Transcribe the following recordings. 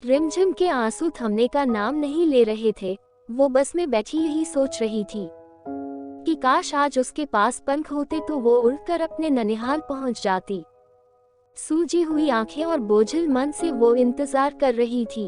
रिमझिम के आंसू थमने का नाम नहीं ले रहे थे। वो बस में बैठी यही सोच रही थी कि काश आज उसके पास पंख होते तो वो उड़कर अपने ननिहाल पहुंच जाती। सूजी हुई आंखें और बोझिल मन से वो इंतजार कर रही थी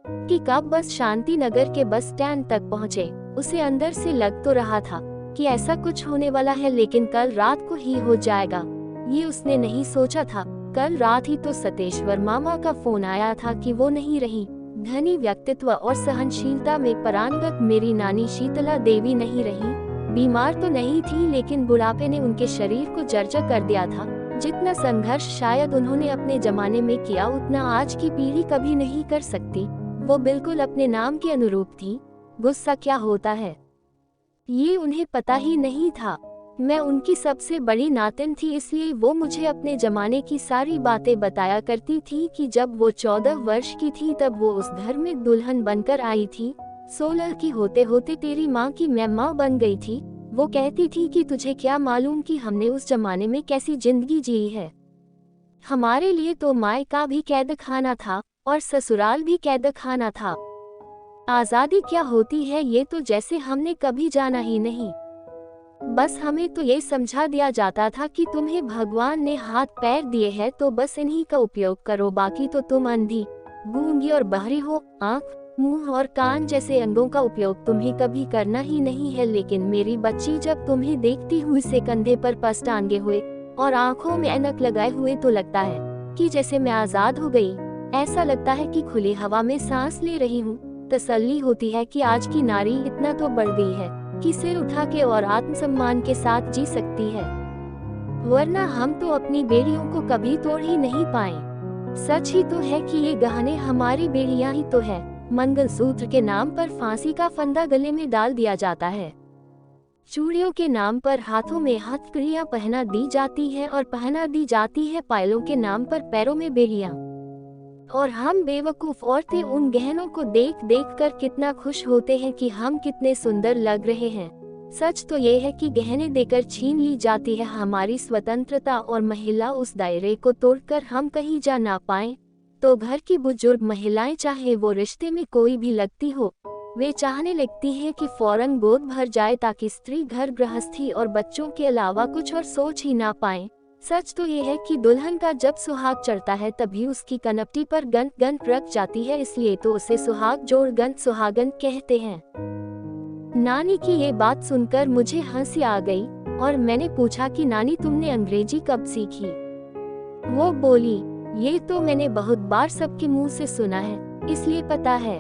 कि कब बस शांति नगर के बस स्टैंड तक पहुंचे। उसे अंदर से लग तो रहा था कि ऐसा कुछ होने वाला है, लेकिन कल रात को ही हो जाएगा, ये उसने नहीं सोचा था। कल रात ही तो सतेश्वर मामा का फोन आया था कि वो नहीं रही। धनी व्यक्तित्व और सहनशीलता में परांगत मेरी नानी शीतला देवी नहीं रही। बीमार तो नहीं थी, लेकिन बुढ़ापे ने उनके शरीर को जर्जर कर दिया था। जितना संघर्ष शायद उन्होंने अपने जमाने में किया, उतना आज की पीढ़ी कभी नहीं कर सकती। वो बिल्कुल अपने नाम के अनुरूप थी। गुस्सा क्या होता है ये उन्हें पता ही नहीं था। मैं उनकी सबसे बड़ी नातिन थी, इसलिए वो मुझे अपने जमाने की सारी बातें बताया करती थी कि जब वो 14 वर्ष की थी तब वो उस घर में दुल्हन बनकर आई थी। 16 की होते होते तेरी माँ की मैं माँ बन गई थी। वो कहती थी कि तुझे क्या मालूम कि हमने उस जमाने में कैसी जिंदगी जी है। हमारे लिए तो मायका भी कैद खाना था और ससुराल भी कैद खाना था। आजादी क्या होती है ये तो जैसे हमने कभी जाना ही नहीं। बस हमें तो ये समझा दिया जाता था कि तुम्हें भगवान ने हाथ पैर दिए हैं तो बस इन्हीं का उपयोग करो, बाकी तो तुम अंधी, गूंगी और बहरी हो। आँख, मुंह और कान जैसे अंगों का उपयोग तुम्हें कभी करना ही नहीं है। लेकिन मेरी बच्ची, जब तुम्हें देखती हुई से कंधे पर पस टांगे हुए और आँखों में ऐनक लगाए हुए तो लगता है कि जैसे मैं आजाद हो गई। ऐसा लगता है कि खुली हवा में सांस ले रही हूँ। तसल्ली होती है कि आज की नारी इतना तो बढ़ गई है कि सिर उठा के और आत्मसम्मान के साथ जी सकती है, वरना हम तो अपनी बेड़ियों को कभी तोड़ ही नहीं पाए। सच ही तो है कि ये गहने हमारी बेड़ियां ही तो है। मंगलसूत्र के नाम पर फांसी का फंदा गले में डाल दिया जाता है। चूड़ियों के नाम पर हाथों में हथकड़ियां पहना दी जाती है और पहना दी जाती है पायलों के नाम पर पैरों में बेड़ियां। और हम बेवकूफ औरतें उन गहनों को देख देख कर कितना खुश होते हैं कि हम कितने सुंदर लग रहे हैं। सच तो ये है कि गहने देकर छीन ली जाती है हमारी स्वतंत्रता, और महिला उस दायरे को तोड़कर हम कहीं जा ना पाए तो घर की बुजुर्ग महिलाएं, चाहे वो रिश्ते में कोई भी लगती हो, वे चाहने लगती हैं कि फौरन गोद भर जाए ताकि स्त्री घर गृहस्थी और बच्चों के अलावा कुछ और सोच ही ना पाए। सच तो ये है कि दुल्हन का जब सुहाग चढ़ता है तभी उसकी कनपटी पर गंत गंत रख जाती है, इसलिए तो उसे सुहाग जोड़ गंत सुहागन कहते हैं। नानी की ये बात सुनकर मुझे हंसी आ गई और मैंने पूछा कि नानी, तुमने अंग्रेजी कब सीखी? वो बोली, ये तो मैंने बहुत बार सबके मुंह से सुना है, इसलिए पता है।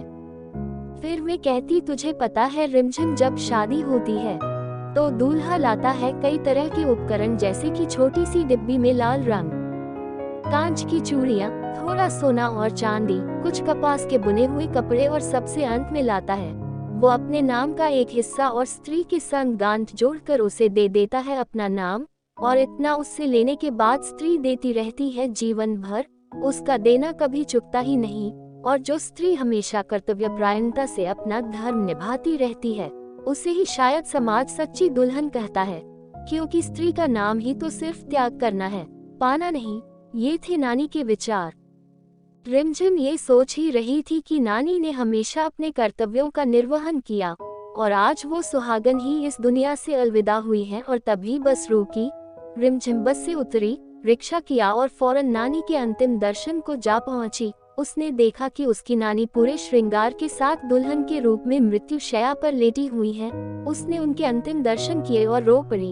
फिर मैं कहती, तुझे पता है रिमझिम जब शादी होती है तो दूल्हा लाता है कई तरह के उपकरण, जैसे कि छोटी सी डिब्बी में लाल रंग, कांच की चूड़ियां, थोड़ा सोना और चांदी, कुछ कपास के बुने हुए कपड़े और सबसे अंत में लाता है वो अपने नाम का एक हिस्सा और स्त्री के संग गांठ जोड़कर उसे दे देता है अपना नाम। और इतना उससे लेने के बाद स्त्री देती रहती है जीवन भर, उसका देना कभी चुकता ही नहीं। और जो स्त्री हमेशा कर्तव्यपरायणता से अपना धर्म निभाती रहती है उसे ही शायद समाज सच्ची दुल्हन कहता है, क्योंकि स्त्री का नाम ही तो सिर्फ त्याग करना है, पाना नहीं। ये थे नानी के विचार। रिमझिम ये सोच ही रही थी कि नानी ने हमेशा अपने कर्तव्यों का निर्वहन किया और आज वो सुहागन ही इस दुनिया से अलविदा हुई है। और तभी बस रुकी। रिमझिम बस से उतरी, रिक्शा किया और फौरन नानी के अंतिम दर्शन को जा पहुंची। उसने देखा कि उसकी नानी पूरे श्रृंगार के साथ दुल्हन के रूप में मृत्यु शैया पर लेटी हुई है। उसने उनके अंतिम दर्शन किए और रो पड़ी।